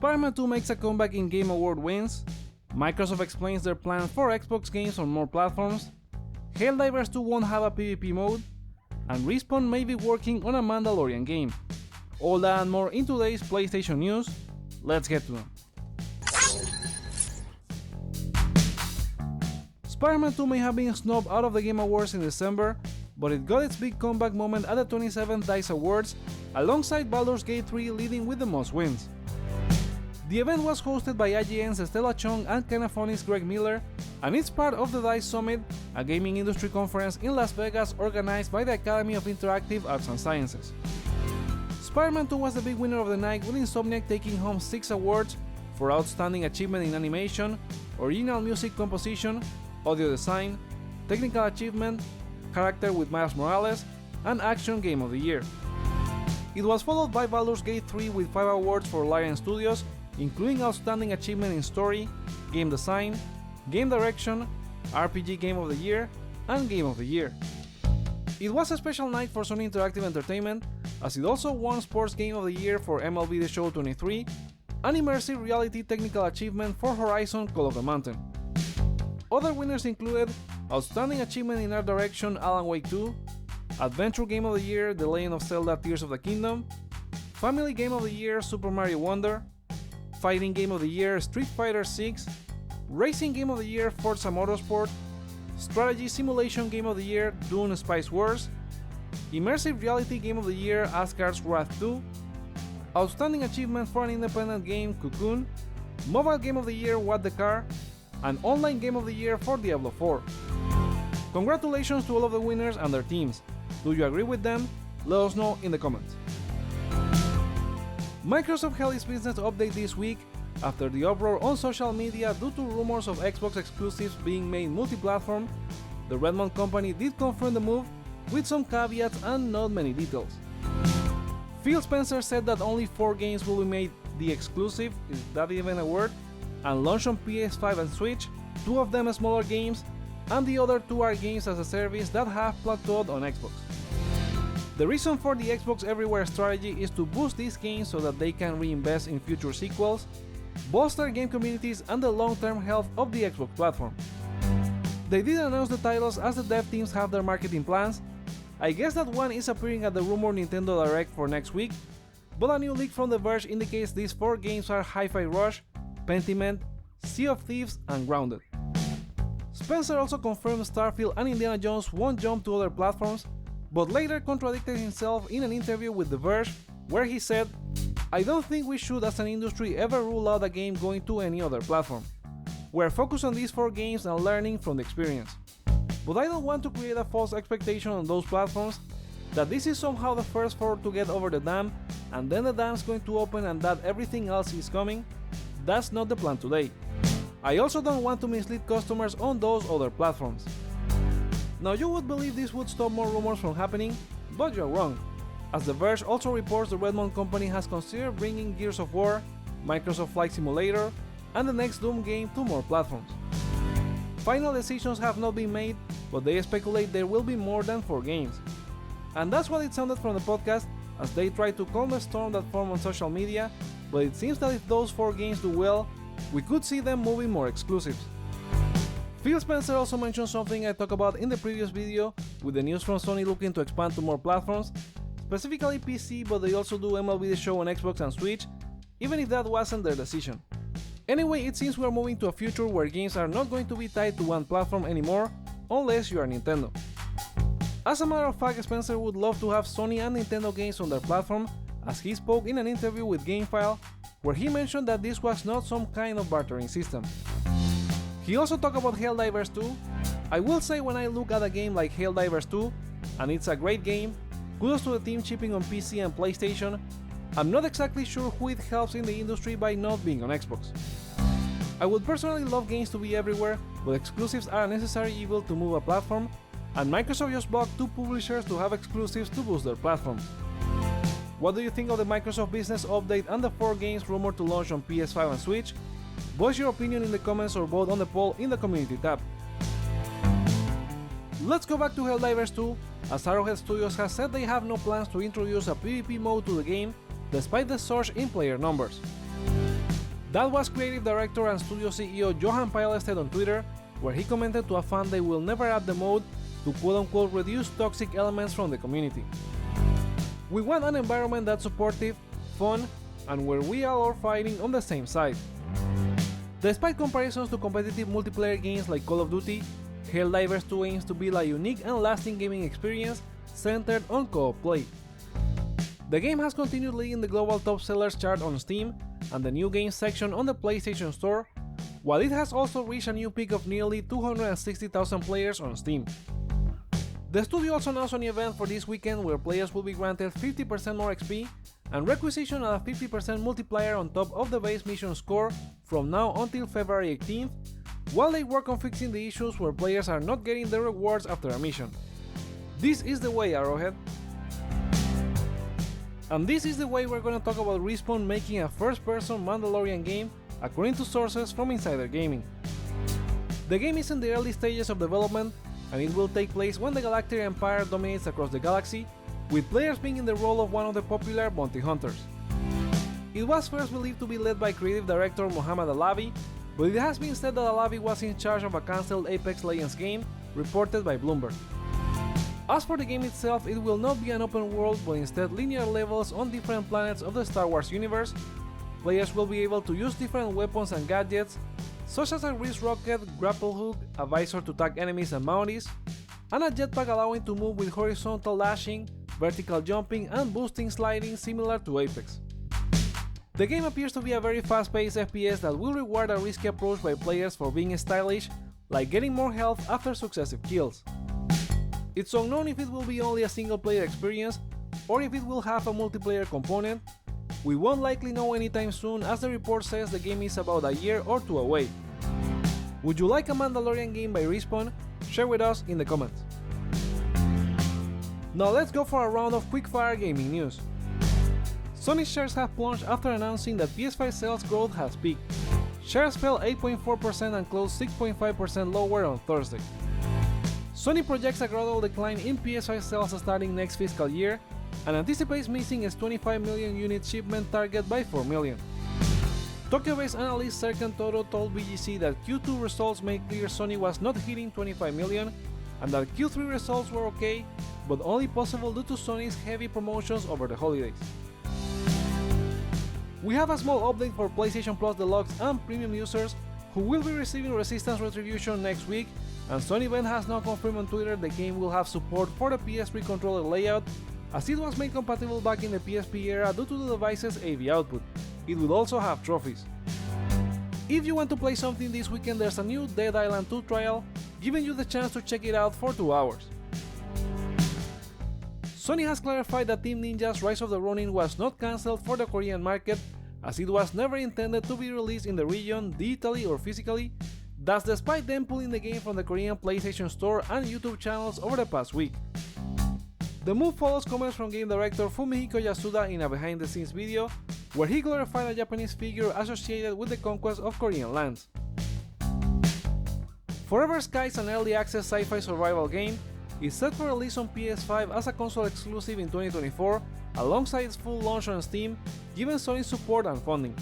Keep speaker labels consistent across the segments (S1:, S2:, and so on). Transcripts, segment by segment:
S1: Spider-Man 2 makes a comeback in Game Award wins, Microsoft explains their plan for Xbox games on more platforms, Helldivers 2 won't have a PvP mode, and Respawn may be working on a Mandalorian game. All that and more in today's PlayStation news. Let's get to them. Spider-Man 2 may have been snubbed out of the Game Awards in December, but it got its big comeback moment at the 27th DICE Awards, alongside Baldur's Gate 3 leading with the most wins. The event was hosted by IGN's Stella Chung and Kenafoni's Greg Miller, and it's part of the DICE Summit, a gaming industry conference in Las Vegas organized by the Academy of Interactive Arts and Sciences. Spider-Man 2 was the big winner of the night, with Insomniac taking home 6 awards for Outstanding Achievement in Animation, Original Music Composition, Audio Design, Technical Achievement, Character with Miles Morales, and Action Game of the Year. It was followed by Baldur's Gate 3 with 5 awards for Larian Studios, including Outstanding Achievement in Story, Game Design, Game Direction, RPG Game of the Year, and Game of the Year. It was a special night for Sony Interactive Entertainment, as it also won Sports Game of the Year for MLB The Show 23, and Immersive Reality Technical Achievement for Horizon Call of the Mountain. Other winners included Outstanding Achievement in Art Direction Alan Wake 2, Adventure Game of the Year The Legend of Zelda Tears of the Kingdom, Family Game of the Year Super Mario Wonder, Fighting Game of the Year Street Fighter 6, Racing Game of the Year Forza Motorsport, Strategy Simulation Game of the Year Dune Spice Wars, Immersive Reality Game of the Year Asgard's Wrath 2, Outstanding Achievement for an Independent Game Cocoon, Mobile Game of the Year What the Car, and Online Game of the Year for Diablo 4. Congratulations to all of the winners and their teams. Do you agree with them? Let us know in the comments. Microsoft held its business update this week after the uproar on social media due to rumors of Xbox exclusives being made multi-platform. The Redmond company did confirm the move, with some caveats and not many details. Phil Spencer said that only 4 games will be made the exclusive, is that even a word, and launch on PS5 and Switch, 2 of them smaller games, and the other 2 are games as a service that have plateaued on Xbox. The reason for the Xbox Everywhere strategy is to boost these games so that they can reinvest in future sequels, bolster game communities, and the long-term health of the Xbox platform. They did announce the titles as the dev teams have their marketing plans. I guess that one is appearing at the rumored Nintendo Direct for next week, but a new leak from The Verge indicates these 4 games are Hi-Fi Rush, Pentiment, Sea of Thieves, and Grounded. Spencer also confirmed Starfield and Indiana Jones won't jump to other platforms, but later contradicted himself in an interview with The Verge, where he said, "I don't think we should as an industry ever rule out a game going to any other platform. We're focused on these 4 games and learning from the experience. But I don't want to create a false expectation on those platforms that this is somehow the first 4 to get over the dam, and then the dam's going to open and that everything else is coming. That's not the plan today. I also don't want to mislead customers on those other platforms." Now you would believe this would stop more rumors from happening, but you're wrong, as The Verge also reports the Redmond company has considered bringing Gears of War, Microsoft Flight Simulator, and the next Doom game to more platforms. Final decisions have not been made, but they speculate there will be more than 4 games. And that's what it sounded from the podcast, as they tried to calm the storm that formed on social media, but it seems that if those 4 games do well, we could see them moving more exclusives. Phil Spencer also mentioned something I talked about in the previous video, with the news from Sony looking to expand to more platforms, specifically PC, but they also do MLB The Show on Xbox and Switch, even if that wasn't their decision. Anyway, it seems we're moving to a future where games are not going to be tied to one platform anymore, unless you are Nintendo. As a matter of fact, Spencer would love to have Sony and Nintendo games on their platform, as he spoke in an interview with GameFile, where he mentioned that this was not some kind of bartering system. He also talked about Helldivers 2. I will say, when I look at a game like Helldivers 2, and it's a great game, kudos to the team shipping on PC and PlayStation, I'm not exactly sure who it helps in the industry by not being on Xbox. I would personally love games to be everywhere, but exclusives are a necessary evil to move a platform, and Microsoft just bought 2 publishers to have exclusives to boost their platforms. What do you think of the Microsoft business update and the 4 games rumored to launch on PS5 and Switch? Voice your opinion in the comments or vote on the poll in the community tab. Let's go back to Helldivers 2, as Arrowhead Studios has said they have no plans to introduce a PvP mode to the game, despite the surge in player numbers. That was creative director and studio CEO Johan Pylestedt on Twitter, where he commented to a fan they will never add the mode to quote-unquote reduce toxic elements from the community. We want an environment that's supportive, fun, and where we all are fighting on the same side. Despite comparisons to competitive multiplayer games like Call of Duty, Helldivers 2 aims to build a unique and lasting gaming experience centered on co-op play. The game has continued leading the global top sellers chart on Steam and the new games section on the PlayStation Store, while it has also reached a new peak of nearly 260,000 players on Steam. The studio also announced an event for this weekend where players will be granted 50% more XP and requisition at a 50% multiplier on top of the base mission score from now until February 18th, while they work on fixing the issues where players are not getting the rewards after a mission. This is the way, Arrowhead. And this is the way we're gonna talk about Respawn making a first-person Mandalorian game according to sources from Insider Gaming. The game is in the early stages of development, and it will take place when the Galactic Empire dominates across the galaxy, with players being in the role of one of the popular bounty hunters. It was first believed to be led by creative director Mohamed Alavi, but it has been said that Alavi was in charge of a cancelled Apex Legends game, reported by Bloomberg. As for the game itself, it will not be an open world, but instead linear levels on different planets of the Star Wars universe. Players will be able to use different weapons and gadgets, such as a wrist rocket, grapple hook, a visor to tag enemies and mounties, and a jetpack allowing to move with horizontal dashing, vertical jumping, and boosting sliding similar to Apex. The game appears to be a very fast-paced FPS that will reward a risky approach by players for being stylish, like getting more health after successive kills. It's unknown if it will be only a single-player experience, or if it will have a multiplayer component. We won't likely know anytime soon, as the report says the game is about a year or two away. Would you like a Mandalorian game by Respawn? Share with us in the comments. Now let's go for a round of quickfire gaming news. Sony shares have plunged after announcing that PS5 sales growth has peaked. Shares fell 8.4% and closed 6.5% lower on Thursday. Sony projects a gradual decline in PS5 sales starting next fiscal year, and anticipates missing its 25 million unit shipment target by 4 million. Tokyo-based analyst Serkan Toto told BGC that Q2 results made clear Sony was not hitting 25 million, and that Q3 results were okay, but only possible due to Sony's heavy promotions over the holidays. We have a small update for PlayStation Plus Deluxe and Premium users who will be receiving Resistance Retribution next week, and Sony Ben has now confirmed on Twitter the game will have support for the PS3 controller layout, as it was made compatible back in the PSP era due to the device's AV output. It will also have trophies. If you want to play something this weekend, there's a new Dead Island 2 trial, giving you the chance to check it out for 2 hours. Sony has clarified that Team Ninja's Rise of the Ronin was not cancelled for the Korean market, as it was never intended to be released in the region digitally or physically. That's despite them pulling the game from the Korean PlayStation Store and YouTube channels over the past week. The move follows comments from game director Fumihiko Yasuda in a behind-the-scenes video, where he glorified a Japanese figure associated with the conquest of Korean lands. Forever Skies, an early access sci-fi survival game, is set for release on PS5 as a console exclusive in 2024, alongside its full launch on Steam, given Sony's support and funding.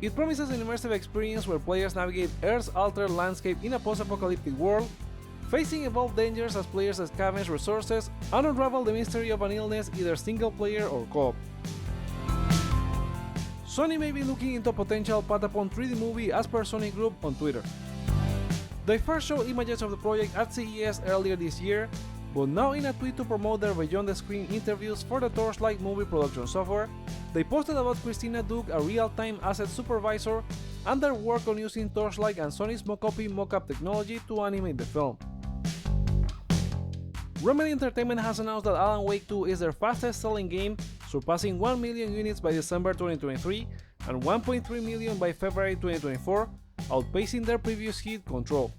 S1: It promises an immersive experience where players navigate Earth's altered landscape in a post-apocalyptic world, facing evolved dangers as players scavenge resources and unravel the mystery of an illness, either single-player or co-op. Sony may be looking into a potential Patapon 3D movie as per Sony Group on Twitter. They first showed images of the project at CES earlier this year, but now in a tweet to promote their Beyond the Screen interviews for the Torchlight movie production software, they posted about Christina Duke, a real-time asset supervisor, and their work on using Torchlight and Sony's Mocopy mocap technology to animate the film. Remedy Entertainment has announced that Alan Wake 2 is their fastest-selling game, surpassing 1 million units by December 2023 and 1.3 million by February 2024, outpacing their previous hit Control.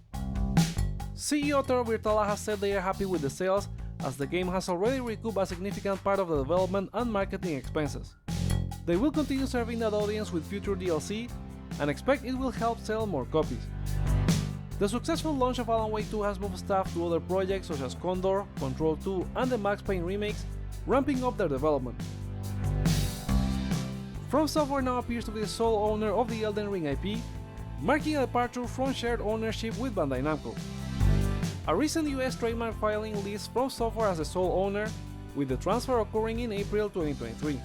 S1: CEO Tero Virtala has said they are happy with the sales, as the game has already recouped a significant part of the development and marketing expenses. They will continue serving that audience with future DLC, and expect it will help sell more copies. The successful launch of Alan Wake 2 has moved staff to other projects such as Condor, Control 2, and the Max Payne remakes, ramping up their development. From Software now appears to be the sole owner of the Elden Ring IP, marking a departure from shared ownership with Bandai Namco. A recent US trademark filing lists From Software as the sole owner, with the transfer occurring in April 2023.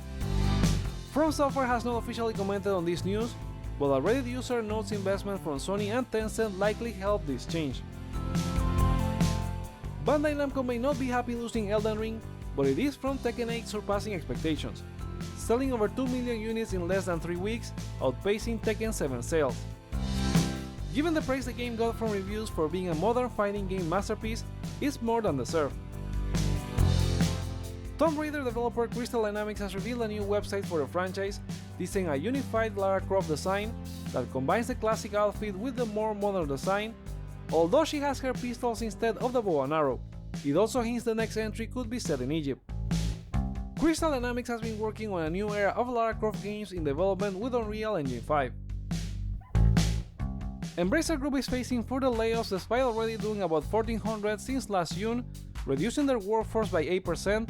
S1: From Software has not officially commented on this news, but a Reddit user notes investment from Sony and Tencent likely helped this change. Bandai Namco may not be happy losing Elden Ring, but it is from Tekken 8 surpassing expectations, selling over 2 million units in less than 3 weeks, outpacing Tekken 7 sales. Given the praise the game got from reviews for being a modern fighting game masterpiece, it's more than deserved. Tomb Raider developer Crystal Dynamics has revealed a new website for the franchise, teasing a unified Lara Croft design that combines the classic outfit with the more modern design, although she has her pistols instead of the bow and arrow. It also hints the next entry could be set in Egypt. Crystal Dynamics has been working on a new era of Lara Croft games in development with Unreal Engine 5. Embracer Group is facing further layoffs despite already doing about 1,400 since last June, reducing their workforce by 8%,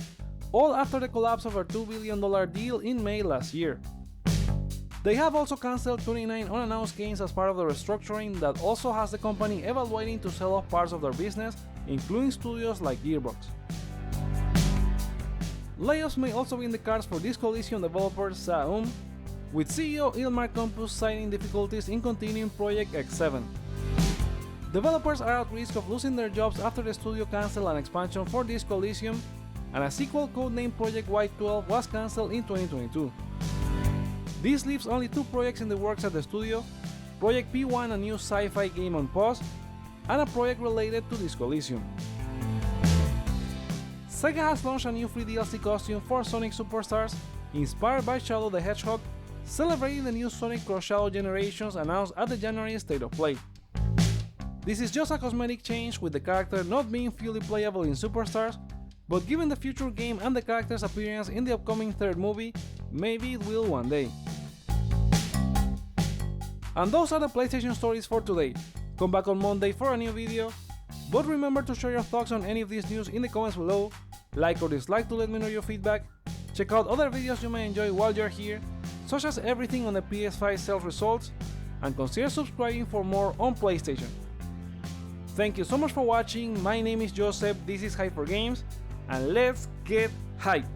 S1: all after the collapse of a $2 billion deal in May last year. They have also cancelled 29 unannounced games as part of the restructuring that also has the company evaluating to sell off parts of their business, including studios like Gearbox. Layoffs may also be in the cards for Disco Elysium developer Saum, with CEO Ilmar Campus citing difficulties in continuing Project X7. Developers are at risk of losing their jobs after the studio cancelled an expansion for Disco Elysium, and a sequel codenamed Project Y12 was cancelled in 2022. This leaves only 2 projects in the works at the studio: Project P1, a new sci-fi game on pause, and a project related to Disco Elysium. Sega has launched a new free DLC costume for Sonic Superstars, inspired by Shadow the Hedgehog, celebrating the new Sonic Cross Shadow generations announced at the January State of Play. This is just a cosmetic change, with the character not being fully playable in Superstars, but given the future game and the character's appearance in the upcoming 3rd movie, maybe it will one day. And those are the PlayStation stories for today. Come back on Monday for a new video, but remember to share your thoughts on any of these news in the comments below, like or dislike to let me know your feedback, check out other videos you may enjoy while you're here, such as everything on the PS5 sales results, and consider subscribing for more on PlayStation. Thank you so much for watching. My name is Joseph, this is Hype for Games, and let's get hype!